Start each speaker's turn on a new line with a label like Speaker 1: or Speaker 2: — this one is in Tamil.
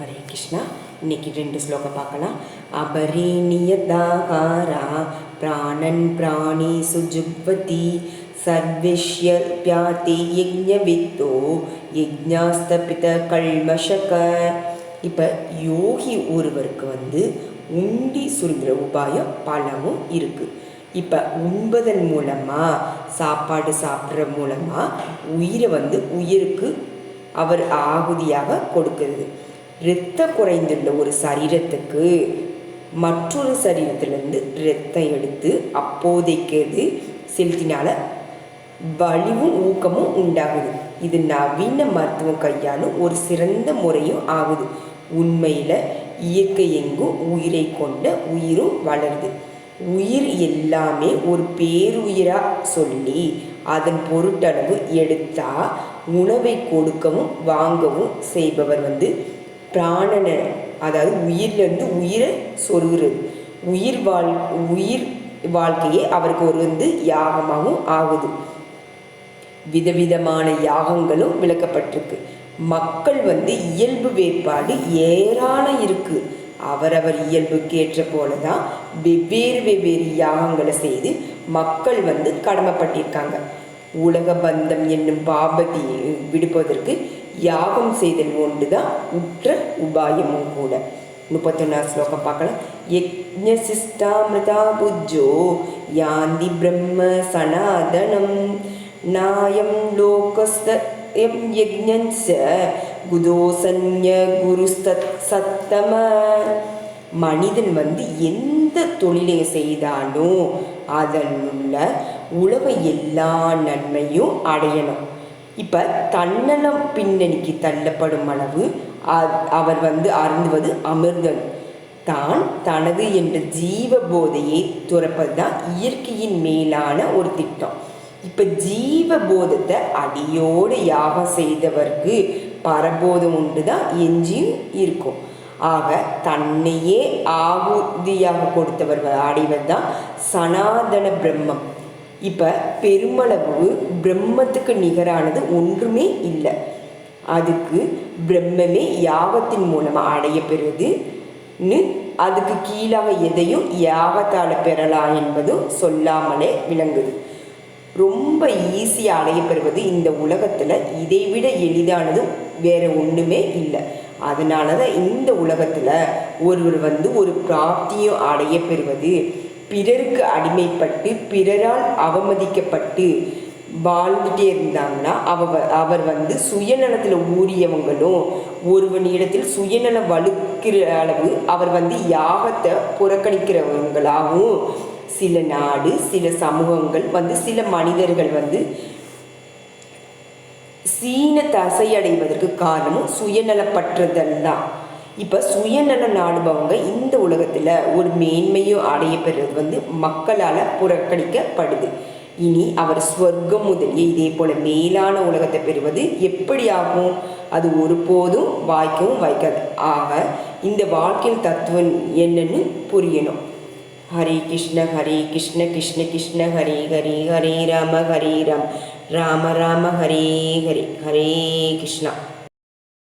Speaker 1: ஹரே கிருஷ்ணா. இன்னைக்கு 2 ஸ்லோகம் பார்க்கலாம். அபரிணியதாகாரா பிராணன் பிராணி சுஜுக்வதி சர்விஷ்ய பியாதி யஜ்ஞவித்தோ யஜ்ஞாஸ்தபித கல்மஷக. இப்போ யோகி ஒருவருக்கு உண்டி சுருங்குற உபாயம் பலவும் இருக்குது. இப்போ உண்பதன் மூலமாக சாப்பாடு சாப்பிட்ற மூலமாக உயிரை உயிருக்கு அவர் ஆகுதியாக கொடுக்கிறது. இரத்தம் குறைந்துள்ள ஒரு சரீரத்துக்கு மற்றொரு சரீரத்திலிருந்து இரத்தம் எடுத்து அப்போதைக்கு செலுத்தினால வலிவும் ஊக்கமும் உண்டாகுது. இது நவீன மருத்துவம் கையாலும் ஒரு சிறந்த முறையும் ஆகுது. உண்மையில் இயற்கை எங்கும் உயிரை கொண்ட உயிரும் வளருது. உயிர் எல்லாமே ஒரு பேருயிராக சொல்லி அதன் பொருட்டளவு எடுத்தா உணவை கொடுக்கவும் வாங்கவும் செய்பவர் பிராணனை, அதாவது உயிர்லேருந்து உயிரை சொருகிறது. உயிர் வாழ்க்கையே அவருக்கு ஒரு யாகமாகவும் ஆகுது. விதவிதமான யாகங்களும் விளக்கப்பட்டிருக்கு. மக்கள் இயல்பு வேறுபாடு ஏராளம் இருக்குது. அவரவர் இயல்புக்கு ஏற்ற போல தான் வெவ்வேறு யாகங்களை செய்து மக்கள் கடமைப்பட்டிருக்காங்க. உலக பந்தம் என்னும் பாபத்தை விடுப்பதற்கு யாகம் செய்தல் ஒன்று தான் உற்ற உபாயமும் கூட. 31 ஸ்லோகம் பார்க்கலாம். யஜ்ஞசிஷ்டாமிருதா புஜ்ஜோ யாந்தி பிரம்ம சனாதனம் நாயம் லோகஸ்தயம் யஜ்ஞன்ஸ குதோசன்ய குருஸ்தத் சத்தம. மனிதன் எந்த தொழிலை செய்தாலும் அதனுள்ள உலக எல்லா நன்மையும் அடையணும். இப்போ தன்னலம் பின்னணிக்கு தள்ளப்படும் அளவு அவர் அருந்துவது அமிர்தம் தான் தனது என்ற ஜீவ போதையை துறப்பது தான் இயற்கையின் மேலான ஒரு திட்டம். இப்போ ஜீவ போதத்தை அடியோடு யாகம் செய்தவருக்கு பரபோதம் ஒன்று தான் எஞ்சியும் இருக்கும். ஆக தன்னையே ஆகுதியாக கொடுத்தவர் அடைவது தான் சனாதன பிரம்மம். இப்போ பெருமளவு பிரம்மத்துக்கு நிகரானது ஒன்றுமே இல்லை. அதுக்கு பிரம்மமே யாகத்தின் மூலமாக அடையப்பெறுவதுன்னு அதுக்கு கீழாக எதையும் யாகத்தால் பெறலாம் என்பதும் சொல்லாமலே விளங்குது. ரொம்ப ஈஸியாக அடையப்பெறுவது இந்த உலகத்தில் இதைவிட எளிதானதும் வேற ஒன்றுமே இல்லை. அதனால தான் இந்த உலகத்தில் ஒருவர் ஒரு பிராப்தியும் அடையப்பெறுவது பிறருக்கு அடிமைப்பட்டு பிறரால் அவமதிக்கப்பட்டு வாழ்ந்துட்டே இருந்தாங்கன்னா அவர் சுயநலத்தில் ஊறியவங்களும் ஒருவனிடத்தில் சுயநலம் வலுக்கிற அளவு அவர் யாகத்தை புறக்கணிக்கிறவங்களாகவும் சில நாடு சில சமூகங்கள் சில மனிதர்கள் சீன தசையடைவதற்கு காரணமும் சுயநலப்பற்றதெல்லாம். இப்போ சுயநலம் நாடுபவங்க இந்த உலகத்தில் ஒரு மேன்மையும் அடையப்பெறுவது மக்களால் புறக்கணிக்கப்படுது. இனி அவர் ஸ்வர்க்கம் முதலிய இதே போல் மேலான உலகத்தை பெறுவது எப்படி ஆகும்? அது ஒருபோதும் வாய்க்கவும் வாய்க்காது. ஆக இந்த வாழ்க்கையின் தத்துவம் என்னன்னு புரியணும். ஹரே கிருஷ்ண கிருஷ்ண கிருஷ்ண ஹரே ஹரே ஹரே ராம ராம ஹரே ஹரே ஹரே கிருஷ்ணா.